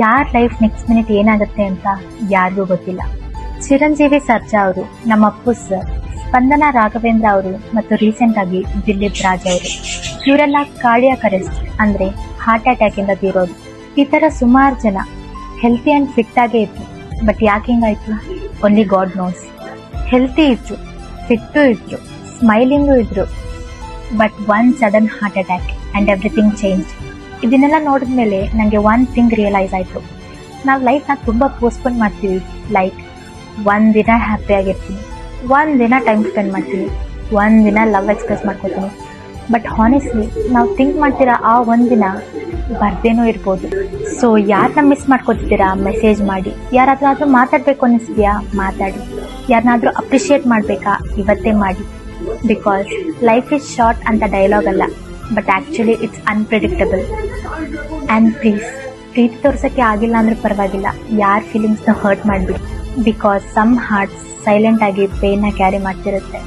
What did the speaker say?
ಯಾರ life next minute ಏನಾಗುತ್ತೆ ಅಂತ ಯಾರಿಗೂ ಗೊತ್ತಿಲ್ಲ. ಚಿರಂಜೀವಿ ಸರ್ಜಾ ಅವರು, ನಮ್ಮ ಅಪ್ಪು ಸರ್, ಸ್ಪಂದನ ರಾಘವೇಂದ್ರ ಅವರು ಮತ್ತು ರೀಸೆಂಟ್ ಆಗಿ ದಿಲೀಪ್ ರಾಜ್ ಅವರು, ಇವರೆಲ್ಲ ಕಾರ್ಡಿಯಾಕ್ ಅರೆಸ್ಟ್ ಅಂದ್ರೆ ಹಾರ್ಟ್ ಅಟ್ಯಾಕ್ ಇಂದ ತೀರೋದು. ಈ ತರ ಸುಮಾರು ಜನ ಹೆಲ್ತಿ ಅಂಡ್ ಫಿಟ್ ಆಗೇ ಇತ್ತು. ಬಟ್ ಯಾಕೆ ಹಿಂಗಾಯ್ತು? Only god knows. ಹೆಲ್ತಿ ಇದ್ರು, ಫಿಟ್ಟು ಇದ್ರು, ಸ್ಮೈಲಿಂಗು ಇದ್ರು, but one sudden heart attack and everything change. ಇದನ್ನೆಲ್ಲ ನೋಡಿದ್ಮೇಲೆ ನನಗೆ ಒನ್ ಥಿಂಗ್ ರಿಯಲೈಸ್ ಆಯಿತು. ನಾವು ಲೈಫ್ನ ತುಂಬ ಪೋಸ್ಟ್ಪೋನ್ ಮಾಡ್ತೀವಿ. ಲೈಕ್ ಒಂದಿನ ಹ್ಯಾಪಿ ಆಗಿರ್ತೀನಿ, ಒಂದಿನ ಟೈಮ್ ಸ್ಪೆಂಡ್ ಮಾಡ್ತೀನಿ, ಒಂದಿನ ಲವ್ ಎಕ್ಸ್ಪ್ರೆಸ್ ಮಾಡ್ಕೋತೀನಿ. ಬಟ್ ಹಾನೆಸ್ಟ್ಲಿ ನಾವು ಥಿಂಕ್ ಮಾಡ್ತೀರಾ ಆ ಒಂದಿನ ಬರ್ದೇನೂ ಇರ್ಬೋದು. ಸೊ ಯಾರನ್ನ ಮಿಸ್ ಮಾಡ್ಕೋತಿದ್ದೀರಾ ಮೆಸೇಜ್ ಮಾಡಿ. ಯಾರಾದ್ರೂ ಮಾತಾಡಬೇಕು ಅನ್ನಿಸ್ತೀಯಾ ಮಾತಾಡಿ. ಯಾರನ್ನಾದ್ರೂ ಅಪ್ರಿಷಿಯೇಟ್ ಮಾಡಬೇಕಾ ಇವತ್ತೇ ಮಾಡಿ. ಬಿಕಾಸ್ ಲೈಫ್ ಇಸ್ ಶಾರ್ಟ್ ಅಂತ ಡೈಲಾಗ್ ಅಲ್ಲ, but actually it's unpredictable. And ಪ್ರೀತಿ ತೋರ್ಸೋಕ್ಕೆ ಆಗಿಲ್ಲ ಅಂದ್ರೆ ಪರವಾಗಿಲ್ಲ, ಯಾರ ಫೀಲಿಂಗ್ಸ್ನ ಹರ್ಟ್ ಮಾಡಿಬಿಡಿ. ಬಿಕಾಸ್ ಸಮ್ ಹಾರ್ಟ್ಸ್ ಸೈಲೆಂಟ್ ಆಗಿ ಪೇನ್ನ ಕ್ಯಾರಿ ಮಾಡ್ತಿರುತ್ತೆ.